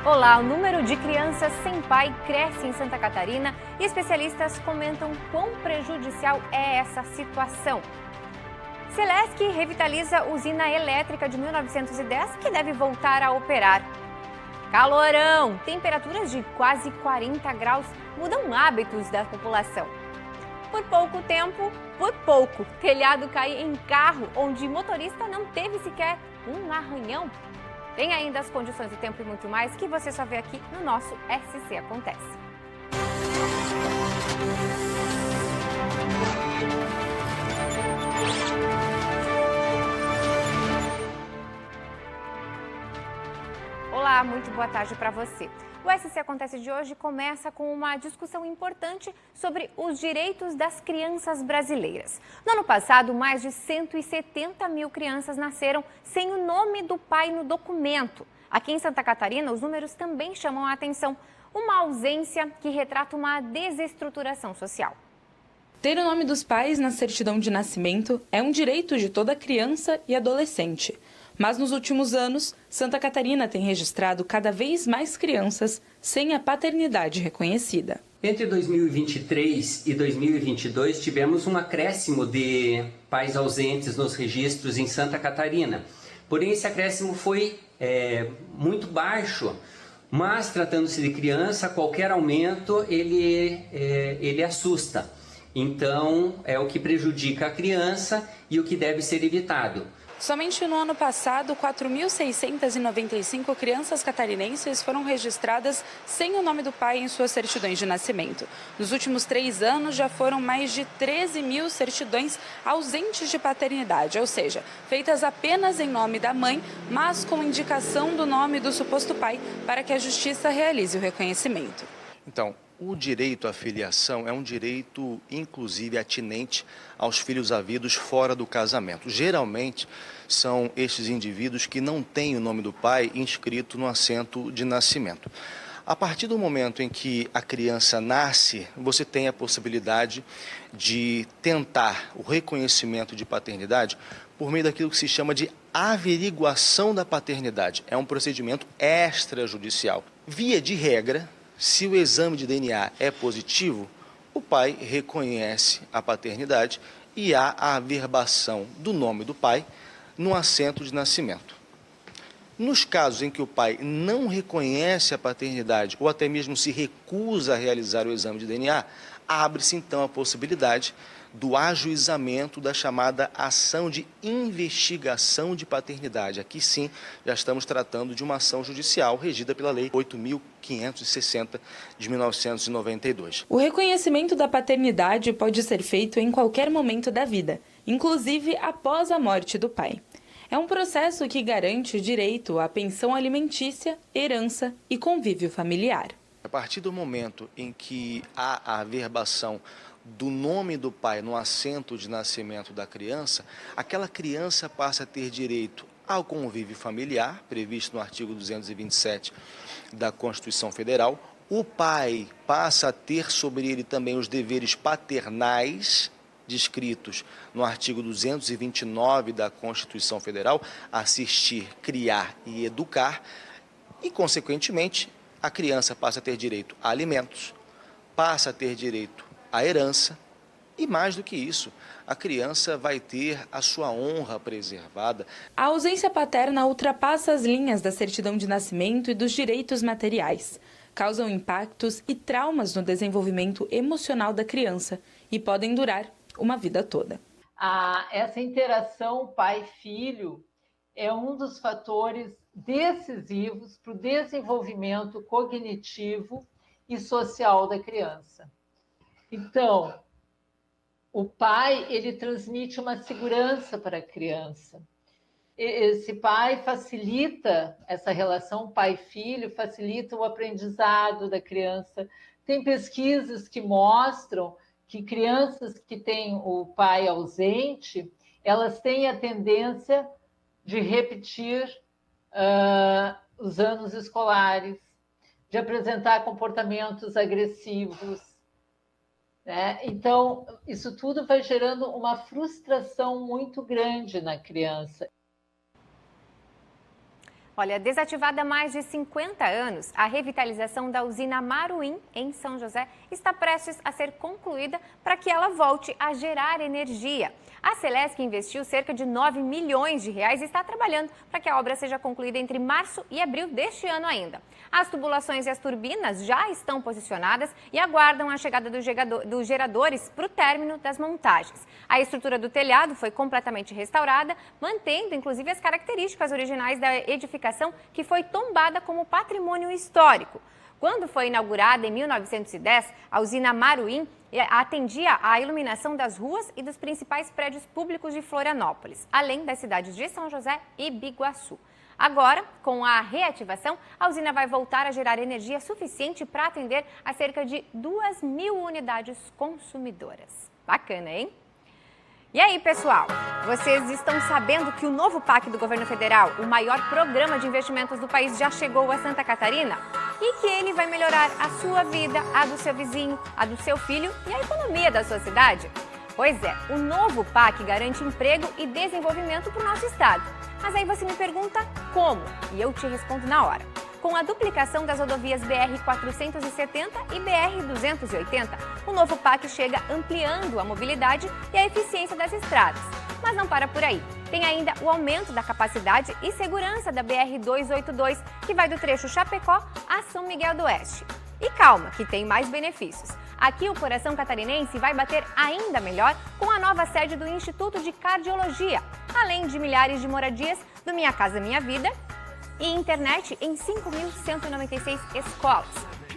Olá, o número de crianças sem pai cresce em Santa Catarina e especialistas comentam quão prejudicial é essa situação. Celesc revitaliza usina elétrica de 1910 que deve voltar a operar. Calorão! Temperaturas de quase 40 graus mudam hábitos da população. Por pouco, telhado cai em carro onde motorista não teve sequer um arranhão. Tem ainda as condições do tempo e muito mais que você só vê aqui no nosso SC Acontece. Olá, muito boa tarde para você. O SC Acontece de hoje começa com uma discussão importante sobre os direitos das crianças brasileiras. No ano passado, mais de 170 mil crianças nasceram sem o nome do pai no documento. Aqui em Santa Catarina, os números também chamam a atenção. Uma ausência que retrata uma desestruturação social. Ter o nome dos pais na certidão de nascimento é um direito de toda criança e adolescente. Mas nos últimos anos, Santa Catarina tem registrado cada vez mais crianças sem a paternidade reconhecida. Entre 2023 e 2022, tivemos um acréscimo de pais ausentes nos registros em Santa Catarina. Porém, esse acréscimo foi muito baixo, mas tratando-se de criança, qualquer aumento ele assusta. Então, é o que prejudica a criança e o que deve ser evitado. Somente no ano passado, 4.695 crianças catarinenses foram registradas sem o nome do pai em suas certidões de nascimento. Nos últimos 3 anos, já foram mais de 13 mil certidões ausentes de paternidade, ou seja, feitas apenas em nome da mãe, mas com indicação do nome do suposto pai, para que a Justiça realize o reconhecimento. Então, o direito à filiação é um direito, inclusive, atinente aos filhos havidos fora do casamento. Geralmente, são estes indivíduos que não têm o nome do pai inscrito no assento de nascimento. A partir do momento em que a criança nasce, você tem a possibilidade de tentar o reconhecimento de paternidade por meio daquilo que se chama de averiguação da paternidade. É um procedimento extrajudicial. Via de regra, se o exame de DNA é positivo, o pai reconhece a paternidade e há a averbação do nome do pai no assento de nascimento. Nos casos em que o pai não reconhece a paternidade ou até mesmo se recusa a realizar o exame de DNA, abre-se então a possibilidade do ajuizamento da chamada ação de investigação de paternidade. Aqui sim, já estamos tratando de uma ação judicial regida pela Lei 8.560 de 1992. O reconhecimento da paternidade pode ser feito em qualquer momento da vida, inclusive após a morte do pai. É um processo que garante o direito à pensão alimentícia, herança e convívio familiar. A partir do momento em que há a averbação do nome do pai no assento de nascimento da criança, aquela criança passa a ter direito ao convívio familiar, previsto no artigo 227 da Constituição Federal. O pai passa a ter sobre ele também os deveres paternais, descritos no artigo 229 da Constituição Federal, assistir, criar e educar, e, consequentemente, a criança passa a ter direito a alimentos, passa a ter direito à herança e, mais do que isso, a criança vai ter a sua honra preservada. A ausência paterna ultrapassa as linhas da certidão de nascimento e dos direitos materiais. Causam impactos e traumas no desenvolvimento emocional da criança e podem durar uma vida toda. Essa interação pai-filho é um dos fatores decisivos para o desenvolvimento cognitivo e social da criança. Então, o pai, ele transmite uma segurança para a criança. Esse pai facilita essa relação pai-filho, facilita o aprendizado da criança. Tem pesquisas que mostram que crianças que têm o pai ausente, elas têm a tendência de repetir os anos escolares, de apresentar comportamentos agressivos, né? Então, isso tudo vai gerando uma frustração muito grande na criança. Olha, desativada há mais de 50 anos, a revitalização da usina Maruim, em São José, está prestes a ser concluída para que ela volte a gerar energia. A Celesc investiu cerca de 9 milhões de reais e está trabalhando para que a obra seja concluída entre março e abril deste ano ainda. As tubulações e as turbinas já estão posicionadas e aguardam a chegada dos geradores para o término das montagens. A estrutura do telhado foi completamente restaurada, mantendo inclusive as características originais da edificação, que foi tombada como patrimônio histórico. Quando foi inaugurada em 1910, a usina Maruim atendia à iluminação das ruas e dos principais prédios públicos de Florianópolis, além das cidades de São José e Biguaçu. Agora, com a reativação, a usina vai voltar a gerar energia suficiente para atender a cerca de 2.000 unidades consumidoras. Bacana, hein? E aí, pessoal, vocês estão sabendo que o novo PAC do governo federal, o maior programa de investimentos do país, já chegou a Santa Catarina? E que ele vai melhorar a sua vida, a do seu vizinho, a do seu filho e a economia da sua cidade? Pois é, o novo PAC garante emprego e desenvolvimento para o nosso estado. Mas aí você me pergunta como? E eu te respondo na hora. Com a duplicação das rodovias BR-470 e BR-280, o novo PAC chega ampliando a mobilidade e a eficiência das estradas. Mas não para por aí. Tem ainda o aumento da capacidade e segurança da BR-282, que vai do trecho Chapecó a São Miguel do Oeste. E calma, que tem mais benefícios. Aqui o coração catarinense vai bater ainda melhor com a nova sede do Instituto de Cardiologia, além de milhares de moradias do Minha Casa Minha Vida e internet em 5.196 escolas.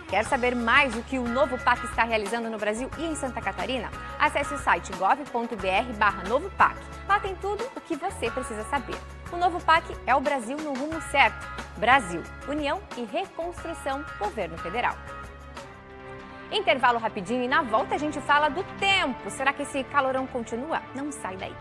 Quer saber mais do que o novo PAC está realizando no Brasil e em Santa Catarina? Acesse o site gov.br/novo PAC. Lá tem tudo o que você precisa saber. O novo PAC é o Brasil no rumo certo. Brasil, União e Reconstrução, Governo Federal. Intervalo rapidinho e na volta a gente fala do tempo. Será que esse calorão continua? Não sai daí.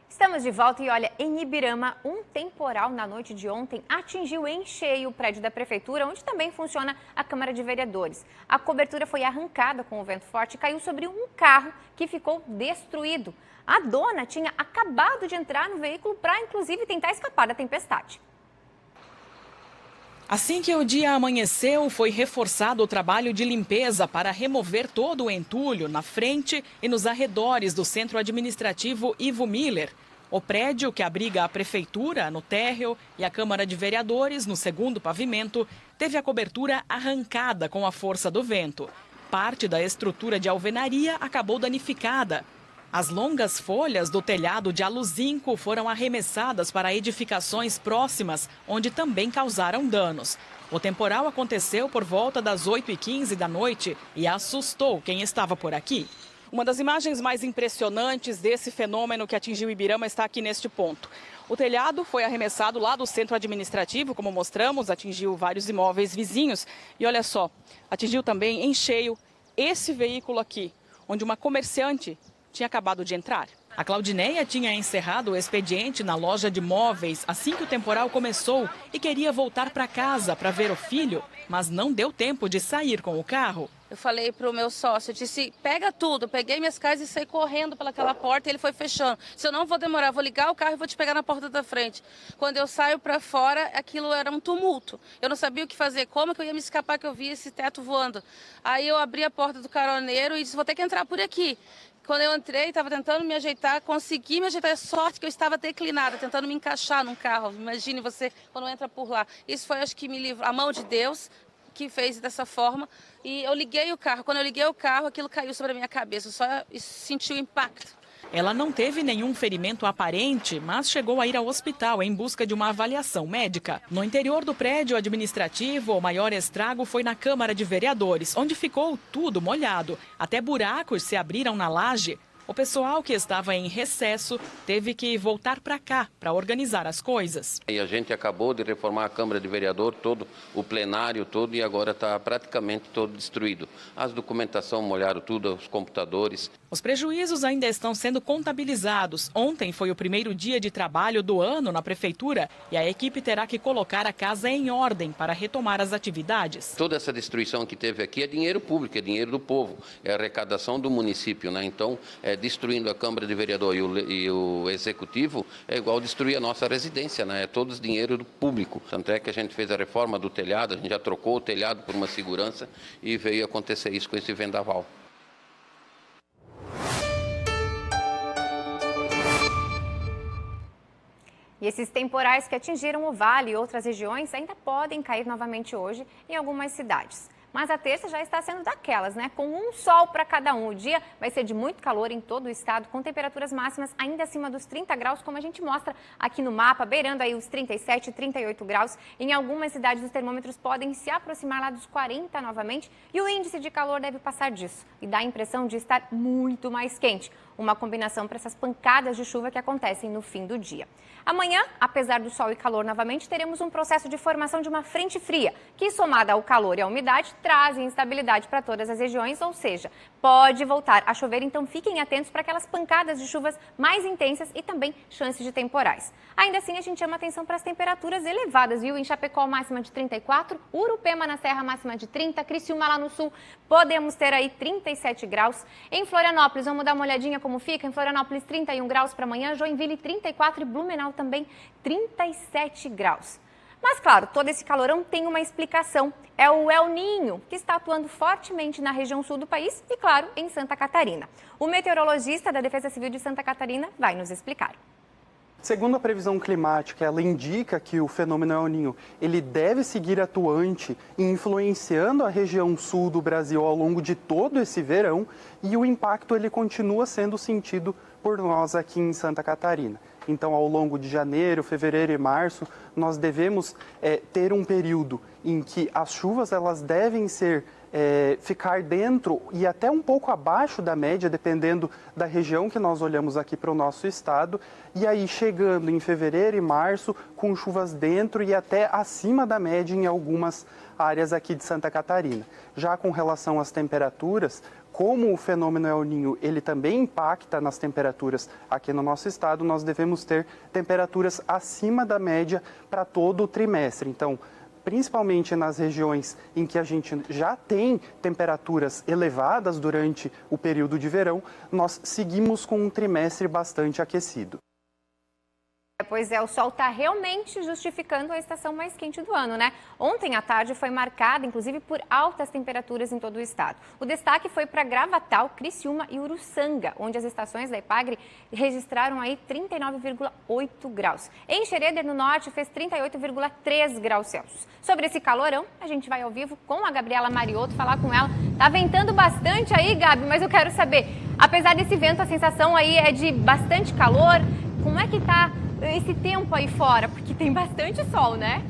Estamos de volta e olha, em Ibirama, um temporal na noite de ontem atingiu em cheio o prédio da prefeitura, onde também funciona a Câmara de Vereadores. A cobertura foi arrancada com o vento forte e caiu sobre um carro que ficou destruído. A dona tinha acabado de entrar no veículo para, inclusive, tentar escapar da tempestade. Assim que o dia amanheceu, foi reforçado o trabalho de limpeza para remover todo o entulho na frente e nos arredores do Centro Administrativo Ivo Miller. O prédio, que abriga a Prefeitura no térreo e a Câmara de Vereadores no segundo pavimento, teve a cobertura arrancada com a força do vento. Parte da estrutura de alvenaria acabou danificada. As longas folhas do telhado de aluzinco foram arremessadas para edificações próximas, onde também causaram danos. O temporal aconteceu por volta das 8h15 da noite e assustou quem estava por aqui. Uma das imagens mais impressionantes desse fenômeno que atingiu Ibirama está aqui neste ponto. O telhado foi arremessado lá do centro administrativo, como mostramos, atingiu vários imóveis vizinhos. E olha só, atingiu também em cheio esse veículo aqui, onde uma comerciante tinha acabado de entrar. A Claudineia tinha encerrado o expediente na loja de móveis assim que o temporal começou e queria voltar para casa para ver o filho, mas não deu tempo de sair com o carro. Eu falei para o meu sócio, eu disse, pega tudo. Eu peguei minhas coisas e saí correndo pelaquela porta e ele foi fechando. Se eu não vou demorar, vou ligar o carro e vou te pegar na porta da frente. Quando eu saio para fora, aquilo era um tumulto. Eu não sabia o que fazer, como que eu ia me escapar que eu via esse teto voando. Aí eu abri a porta do caroneiro e disse, vou ter que entrar por aqui. Quando eu entrei, estava tentando me ajeitar, consegui me ajeitar. É sorte que eu estava declinada, tentando me encaixar num carro. Imagine você quando entra por lá. Isso foi, acho que me livrou. A mão de Deus que fez dessa forma. E eu liguei o carro. Quando eu liguei o carro, aquilo caiu sobre a minha cabeça. Eu só senti o impacto. Ela não teve nenhum ferimento aparente, mas chegou a ir ao hospital em busca de uma avaliação médica. No interior do prédio administrativo, o maior estrago foi na Câmara de Vereadores, onde ficou tudo molhado. Até buracos se abriram na laje. O pessoal que estava em recesso teve que voltar para cá para organizar as coisas. E a gente acabou de reformar a Câmara de Vereador, todo o plenário todo, e agora está praticamente todo destruído. As documentação molharam tudo, os computadores. Os prejuízos ainda estão sendo contabilizados. Ontem foi o primeiro dia de trabalho do ano na prefeitura e a equipe terá que colocar a casa em ordem para retomar as atividades. Toda essa destruição que teve aqui é dinheiro público, é dinheiro do povo, é arrecadação do município, né? Então, destruindo a Câmara de Vereador e o Executivo é igual destruir a nossa residência, né? É todos dinheiro do público. Tanto é que a gente fez a reforma do telhado, a gente já trocou o telhado por uma segurança e veio acontecer isso com esse vendaval. E esses temporais que atingiram o Vale e outras regiões ainda podem cair novamente hoje em algumas cidades. Mas a terça já está sendo daquelas, né? Com um sol para cada um. O dia vai ser de muito calor em todo o estado, com temperaturas máximas ainda acima dos 30 graus, como a gente mostra aqui no mapa, beirando aí os 37, 38 graus. Em algumas cidades, os termômetros podem se aproximar lá dos 40 novamente e o índice de calor deve passar disso e dá a impressão de estar muito mais quente. Uma combinação para essas pancadas de chuva que acontecem no fim do dia. Amanhã, apesar do sol e calor novamente, teremos um processo de formação de uma frente fria, que somada ao calor e à umidade, trazem instabilidade para todas as regiões, ou seja, pode voltar a chover, então fiquem atentos para aquelas pancadas de chuvas mais intensas e também chances de temporais. Ainda assim, a gente chama atenção para as temperaturas elevadas, viu? Em Chapecó, máxima de 34, Urupema na Serra, máxima de 30, Criciúma lá no sul, podemos ter aí 37 graus. Em Florianópolis, vamos dar uma olhadinha como fica. Em Florianópolis, 31 graus para amanhã, Joinville, 34 e Blumenau também 37 graus. Mas, claro, todo esse calorão tem uma explicação. É o El Niño, que está atuando fortemente na região sul do país e, claro, em Santa Catarina. O meteorologista da Defesa Civil de Santa Catarina vai nos explicar. Segundo a previsão climática, ela indica que o fenômeno El Niño ele deve seguir atuante e influenciando a região sul do Brasil ao longo de todo esse verão e o impacto ele continua sendo sentido por nós aqui em Santa Catarina. Então, ao longo de janeiro, fevereiro e março, nós devemos ter um período em que as chuvas elas devem ficar dentro e até um pouco abaixo da média, dependendo da região que nós olhamos aqui para o nosso estado. E aí, chegando em fevereiro e março, com chuvas dentro e até acima da média em algumas áreas aqui de Santa Catarina. Já com relação às temperaturas, como o fenômeno El Niño ele também impacta nas temperaturas aqui no nosso estado, nós devemos ter temperaturas acima da média para todo o trimestre. Então, principalmente nas regiões em que a gente já tem temperaturas elevadas durante o período de verão, nós seguimos com um trimestre bastante aquecido. Pois é, o sol está realmente justificando a estação mais quente do ano, né? Ontem à tarde foi marcada, inclusive, por altas temperaturas em todo o estado. O destaque foi para Gravatal, Criciúma e Uruçanga, onde as estações da Epagre registraram aí 39,8 graus. Em Xereder, no norte, fez 38,3 graus Celsius. Sobre esse calorão, a gente vai ao vivo com a Gabriela Mariotto falar com ela. Tá ventando bastante aí, Gabi, mas eu quero saber, apesar desse vento, a sensação aí é de bastante calor. Como é que tá esse tempo aí fora? Porque tem bastante sol, né?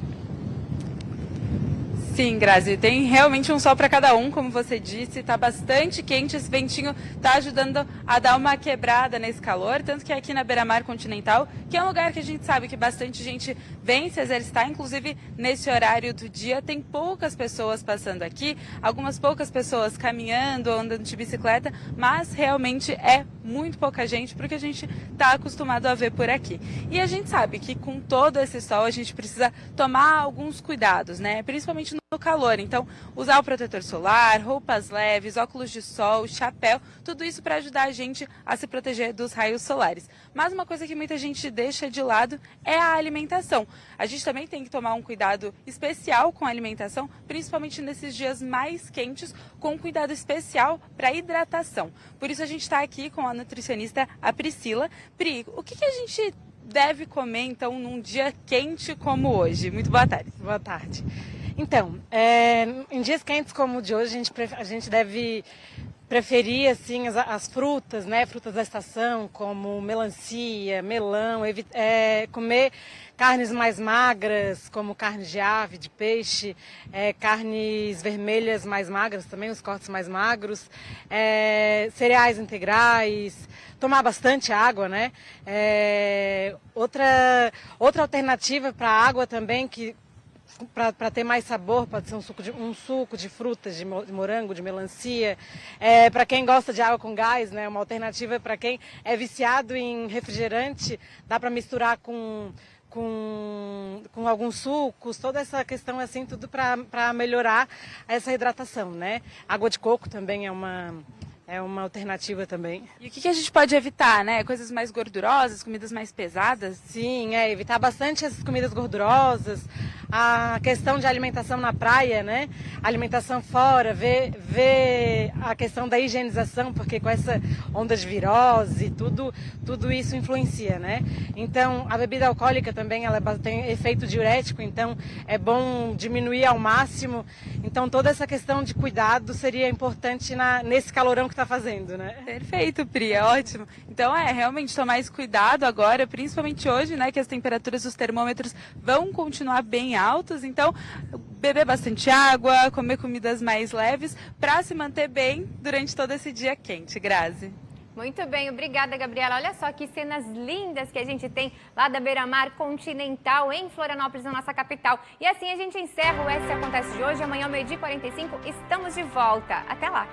Sim, Grazi, tem realmente um sol para cada um, como você disse, está bastante quente, esse ventinho está ajudando a dar uma quebrada nesse calor, tanto que aqui na Beira-Mar Continental, que é um lugar que a gente sabe que bastante gente vem se exercitar, inclusive nesse horário do dia, tem poucas pessoas passando aqui, algumas poucas pessoas caminhando, andando de bicicleta, mas realmente é muito pouca gente, porque a gente está acostumado a ver por aqui. E a gente sabe que com todo esse sol a gente precisa tomar alguns cuidados, né? Principalmente no calor, então usar o protetor solar, roupas leves, óculos de sol, chapéu, tudo isso para ajudar a gente a se proteger dos raios solares. Mas uma coisa que muita gente deixa de lado é a alimentação. A gente também tem que tomar um cuidado especial com a alimentação, principalmente nesses dias mais quentes, com um cuidado especial para a hidratação. Por isso a gente está aqui com a nutricionista, a Priscila. Pri, o que a gente deve comer então num dia quente como hoje? Muito boa tarde. Boa tarde. Então, em dias quentes como o de hoje, a gente deve preferir assim as frutas, né, frutas da estação, como melancia, melão, comer carnes mais magras, como carne de ave, de peixe, carnes vermelhas mais magras também, os cortes mais magros, cereais integrais, tomar bastante água, né? Outra alternativa para a água também, que para ter mais sabor, pode ser um suco de frutas, de morango, de melancia. Para quem gosta de água com gás, né, uma alternativa para quem é viciado em refrigerante, dá para misturar com alguns sucos, toda essa questão assim, tudo para melhorar essa hidratação, né? Água de coco também é uma alternativa também. E o que a gente pode evitar, né? Coisas mais gordurosas, comidas mais pesadas? Sim, evitar bastante essas comidas gordurosas, a questão de alimentação na praia, né? Alimentação fora, ver a questão da higienização, porque com essa onda de virose, tudo isso influencia, né? Então, a bebida alcoólica também, ela tem efeito diurético, então é bom diminuir ao máximo. Então, toda essa questão de cuidado seria importante nesse calorão que está fazendo, né? Perfeito, Pri, é ótimo. Então, realmente tomar esse cuidado agora, principalmente hoje, né, que as temperaturas dos termômetros vão continuar bem altas, então beber bastante água, comer comidas mais leves para se manter bem durante todo esse dia quente. Grazi. Muito bem, obrigada, Gabriela. Olha só que cenas lindas que a gente tem lá da Beira-Mar Continental, em Florianópolis, na nossa capital. E assim a gente encerra o S Acontece de hoje. Amanhã, ao 12h45, estamos de volta. Até lá!